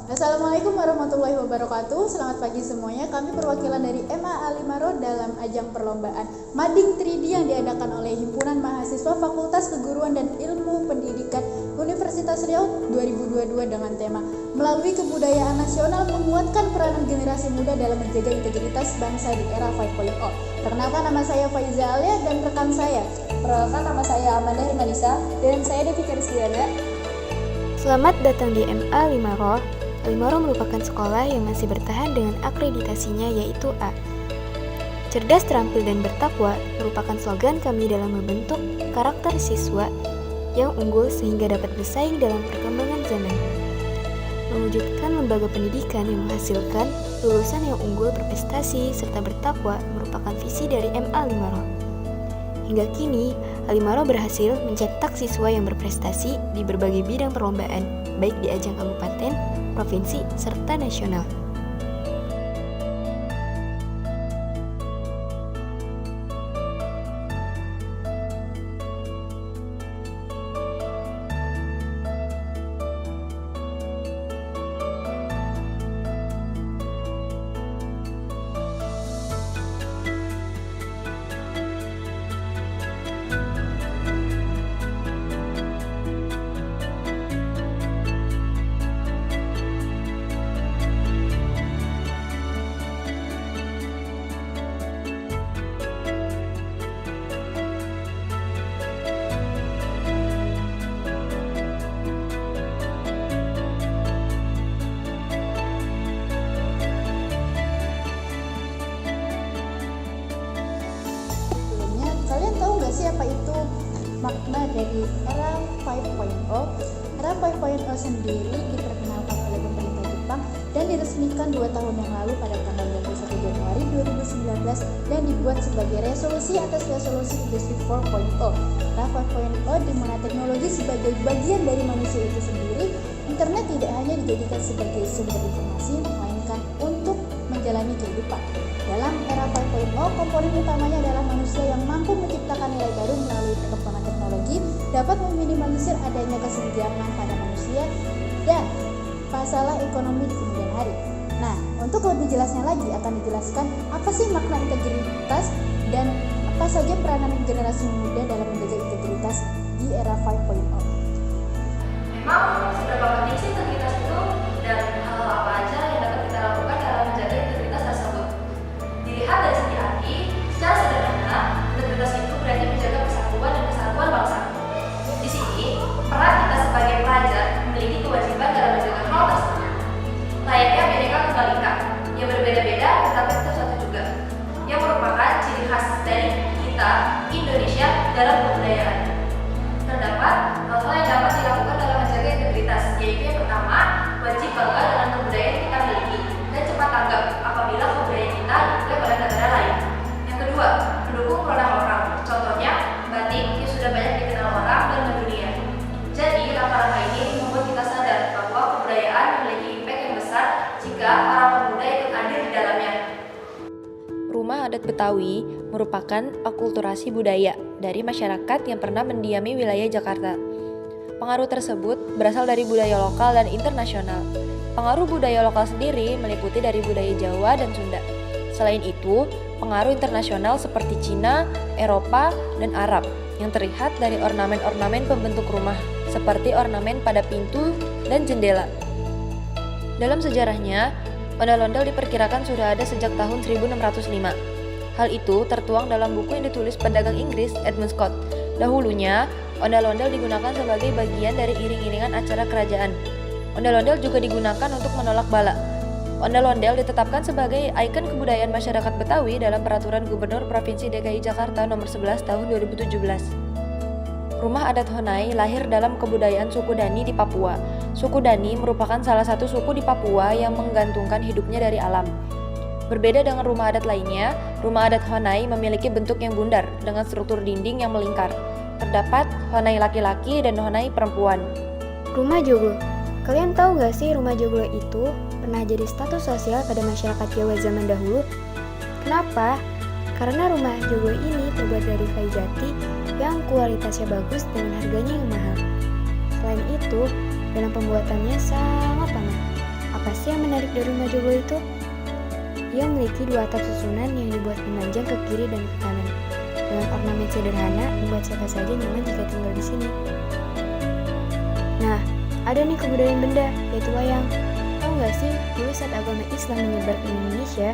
Assalamualaikum warahmatullahi wabarakatuh. Selamat pagi semuanya. Kami perwakilan dari MA Alimaro dalam ajang perlombaan Mading 3D yang diadakan oleh Himpunan Mahasiswa Fakultas Keguruan dan Ilmu Pendidikan Universitas Riau 2022 dengan tema Melalui Kebudayaan Nasional Menguatkan Peranan Generasi Muda dalam Menjaga Integritas Bangsa di Era 5.0. Perkenalkan, nama saya Faiza Alia dan rekan saya. Perkenalkan, nama saya Amanda Hermanisa dan saya Devi Kristiana. Selamat datang di MA Alimaro. Alimaro merupakan sekolah yang masih bertahan dengan akreditasinya yaitu A. Cerdas, terampil, dan bertakwa merupakan slogan kami dalam membentuk karakter siswa yang unggul sehingga dapat bersaing dalam perkembangan zaman. Mewujudkan lembaga pendidikan yang menghasilkan lulusan yang unggul, berprestasi, serta bertakwa merupakan visi dari MA Alimaro. Hingga kini, Alimaro berhasil mencetak siswa yang berprestasi di berbagai bidang perlombaan, baik di ajang kabupaten, provinsi, serta nasional. Apa itu makna dari era 5.0? Era 5.0 sendiri diperkenalkan oleh pemerintah Jepang dan diresmikan 2 tahun yang lalu pada tanggal 21 Januari 2019 dan dibuat sebagai resolusi atas resolusi Industri 4.0. Era 5.0 di mana teknologi sebagai bagian dari manusia itu sendiri, internet tidak hanya dijadikan sebagai sumber informasi, melainkan untuk menjalani kehidupan. Dalam era 5.0, komponen utamanya adalah manusia yang mampu menciptakan nilai baru melalui perkembangan teknologi, dapat meminimalisir adanya kesenjangan pada manusia, dan masalah ekonomi di kemudian hari. Nah, untuk lebih jelasnya lagi akan dijelaskan apa sih makna integritas dan apa saja peranan generasi muda dalam menjaga integritas di era 5.0. Memang seberapa penting sih integritas itu dan hal apa aja yang dapat kita lakukan dalam menjaga integritas tersebut? Dilihat dari segi arti, secara sederhana, integritas itu berarti menjaga persatuan dan kesatuan bangsa. Di sini, peran kita sebagai pelajar memiliki kewajiban dalam menjaga hal tersebut. Layaknya Bhinneka Tunggal Ika, yang berbeda-beda tetapi tetap satu juga, yang merupakan ciri khas dari kita, Indonesia, dalam kebudayaan. Terdapat hal-hal yang dapat dilakukan dalam menjaga integritas, yaitu yang pertama, wajib bangga dengan kebudayaan yang kita miliki dan cepat tanggap apabila kebudayaan kita diklaim oleh negara lain. Yang kedua, mendukung produk lokal. Contohnya, batik yang sudah banyak dikenal orang dan mendunia. Jadi, langkah-langkah ini membuat kita sadar bahwa kebudayaan memiliki impact yang besar jika para pemuda ikut andil di dalamnya. Rumah adat Betawi merupakan akulturasi budaya dari masyarakat yang pernah mendiami wilayah Jakarta. Pengaruh tersebut berasal dari budaya lokal dan internasional. Pengaruh budaya lokal sendiri meliputi dari budaya Jawa dan Sunda. Selain itu, pengaruh internasional seperti Cina, Eropa, dan Arab yang terlihat dari ornamen-ornamen pembentuk rumah, seperti ornamen pada pintu dan jendela. Dalam sejarahnya, ondel-ondel diperkirakan sudah ada sejak tahun 1605. Hal itu tertuang dalam buku yang ditulis pedagang Inggris Edmund Scott. Dahulunya, ondel-ondel digunakan sebagai bagian dari iring-iringan acara kerajaan. Ondel-ondel juga digunakan untuk menolak bala. Ondel-ondel ditetapkan sebagai ikon kebudayaan masyarakat Betawi dalam Peraturan Gubernur Provinsi DKI Jakarta Nomor 11 Tahun 2017. Rumah adat Honai lahir dalam kebudayaan suku Dani di Papua. Suku Dani merupakan salah satu suku di Papua yang menggantungkan hidupnya dari alam. Berbeda dengan rumah adat lainnya, rumah adat Honai memiliki bentuk yang bundar dengan struktur dinding yang melingkar. Terdapat Honai laki-laki dan Honai perempuan. Rumah joglo. Kalian tahu gak sih rumah joglo itu pernah jadi status sosial pada masyarakat Jawa zaman dahulu? Kenapa? Karena rumah joglo ini terbuat dari kayu jati yang kualitasnya bagus dengan harganya yang mahal. Selain itu, dalam pembuatannya sangat Apa sih yang menarik dari rumah joglo itu? Ia memiliki dua atap susunan yang dibuat memanjang ke kiri dan ke kanan. Dengan ornamen sederhana, membuat siapa saja nyaman jika tinggal di sini. Nah, ada nih kebudayaan benda, yaitu wayang. Tahu nggak sih, dulu saat agama Islam menyebar ke Indonesia,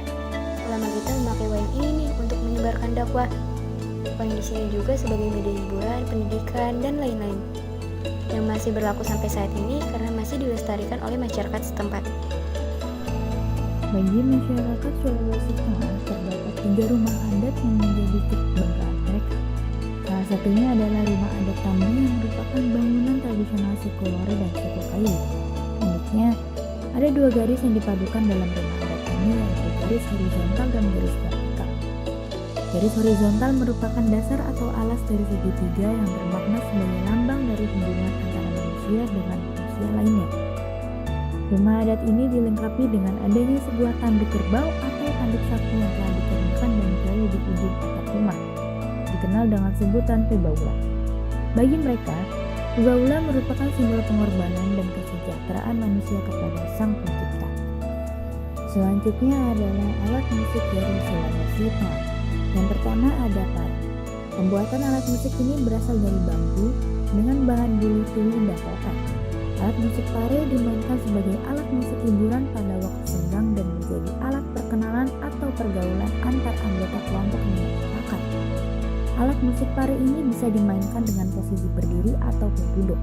ulama kita memakai wayang ini nih untuk menyebarkan dakwah. Wayang di sini juga sebagai media hiburan, pendidikan, dan lain-lain. Yang masih berlaku sampai saat ini karena masih dilestarikan oleh masyarakat setempat. Bagi masyarakat Sulawesi Tengah, terdapat 3 rumah adat yang menjadi titik praktek. Salah satunya adalah rumah adat Tambi yang merupakan bangunan tradisional suku Lore dan suku Kayu. Uniknya, ada 2 garis yang dipadukan dalam rumah adat ini, yaitu garis horizontal dan garis vertikal. Garis horizontal merupakan dasar atau alas dari segitiga yang bermakna sebagai lambang dari hubungan antara manusia dengan manusia lainnya. Rumah adat ini dilengkapi dengan adanya sebuah tanduk kerbau atau tanduk sapi yang telah dikeringkan dan berada di ujung atap rumah, dikenal dengan sebutan Pebaula. Bagi mereka, Pebaula merupakan simbol pengorbanan dan kesejahteraan manusia kepada Sang Pencipta. Selanjutnya adalah alat musik dari Sulawesi Tengah. Yang pertama ada pare. Pembuatan alat musik ini berasal dari bambu dengan bahan bulu tuli dan rotan. Alat musik pare dimainkan sebagai alat musik hiburan pada waktu senggang dan menjadi alat perkenalan atau pergaulan antar anggota kelompok yang bersepakat. Alat musik pare ini bisa dimainkan dengan posisi berdiri ataupun duduk,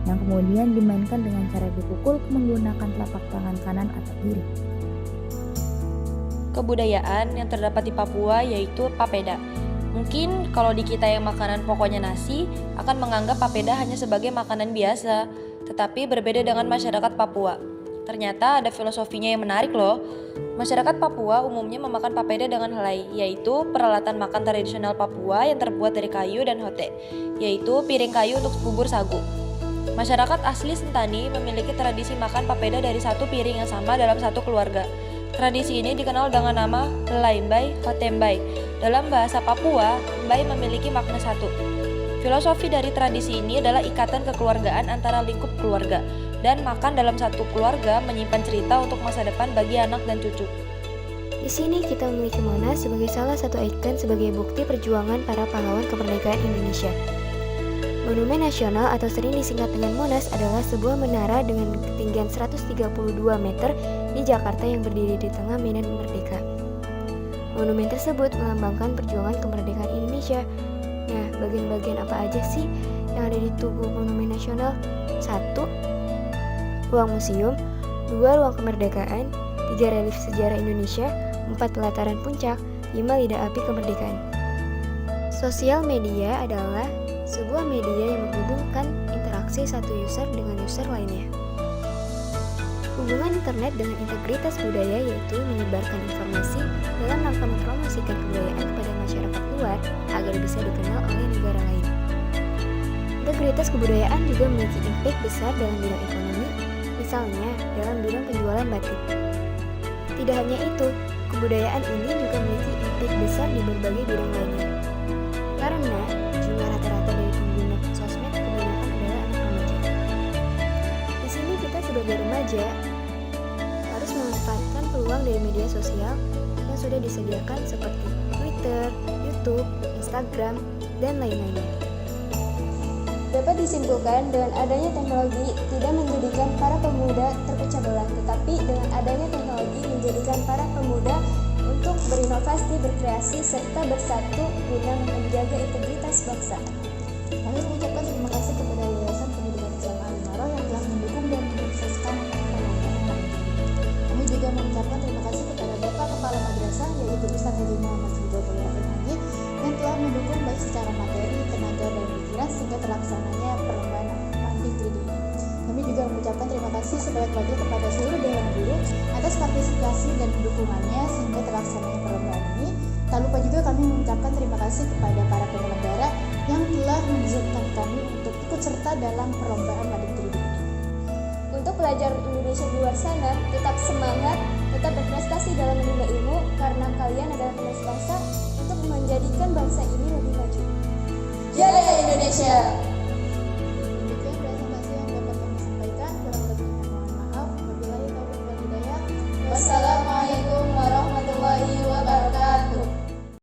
yang kemudian dimainkan dengan cara dipukul menggunakan telapak tangan kanan atau kiri. Kebudayaan yang terdapat di Papua yaitu papeda. Mungkin kalau di kita yang makanan pokoknya nasi, akan menganggap papeda hanya sebagai makanan biasa, tetapi berbeda dengan masyarakat Papua. Ternyata ada filosofinya yang menarik loh. Masyarakat Papua umumnya memakan papeda dengan helai, yaitu peralatan makan tradisional Papua yang terbuat dari kayu dan hote, yaitu piring kayu untuk bubur sagu. Masyarakat asli Sentani memiliki tradisi makan papeda dari satu piring yang sama dalam satu keluarga. Tradisi ini dikenal dengan nama helai mbai, hote mbai. Dalam bahasa Papua, mbai memiliki makna satu. Filosofi dari tradisi ini adalah ikatan kekeluargaan antara lingkup keluarga, dan makan dalam satu keluarga menyimpan cerita untuk masa depan bagi anak dan cucu. Di sini kita memiliki Monas sebagai salah satu ikon sebagai bukti perjuangan para pahlawan kemerdekaan Indonesia. Monumen Nasional atau sering disingkat dengan Monas adalah sebuah menara dengan ketinggian 132 meter di Jakarta yang berdiri di tengah medan merdeka. Monumen tersebut melambangkan perjuangan kemerdekaan Indonesia. Nah, bagian-bagian apa aja sih yang ada di tubuh Monumen Nasional? 1. Ruang museum. 2. Ruang kemerdekaan. 3. Relief sejarah Indonesia. 4. Pelataran puncak. 5. Lidah api kemerdekaan. Sosial media adalah sebuah media yang menghubungkan interaksi satu user dengan user lainnya. Hubungan internet dengan integritas budaya yaitu menyebarkan informasi dalam rangka mempromosikan kebudayaan kepada masyarakat luar agar bisa dikenal oleh negara lain. Integritas kebudayaan juga memiliki impact besar dalam bidang ekonomi, misalnya dalam bidang penjualan batik. Tidak hanya itu, kebudayaan ini juga memiliki impact besar di berbagai bidang lainnya. Karena jumlah rata-rata dari pengguna sosmed kebanyakan adalah anak remaja. Di sini kita sebagai remaja harus memanfaatkan peluang dari media sosial yang sudah disediakan seperti Twitter, YouTube, Instagram, dan lain-lainnya. Dapat disimpulkan dengan adanya teknologi tidak menjadikan para pemuda terpecah belah, tetapi dengan adanya teknologi menjadikan para pemuda untuk berinovasi, berkreasi, serta bersatu guna menjaga integritas bangsa. Kami mengucapkan terima kasih kepada Yayasan Pendidikan Islam Al-Maroh yang telah mendukung dan mensukseskan penelitian kami. Kami juga mengucapkan terima kasih kepada Bapak Kepala Madrasah yaitu Ustaz Haji Muhammad Ridwan Haji yang telah mendukung baik secara materi, tenaga, dan pikiran sehingga terlaksananya perlombaan Panding 3D. Kami juga mengucapkan terima kasih sebanyak-banyaknya kepada seluruh Dewan Guru atas partisipasi dan dukungannya sehingga terlaksananya perlombaan ini. Tak lupa juga kami mengucapkan terima kasih kepada para penyelenggara yang telah mengizinkan kami untuk ikut serta dalam perlombaan Panding 3D ini. Untuk pelajar Indonesia di luar sana, tetap semangat, tetap berprestasi dalam menimba ilmu karena kalian adalah penerus bangsa untuk menjadikan bangsa ini lebih maju. Jaya Indonesia!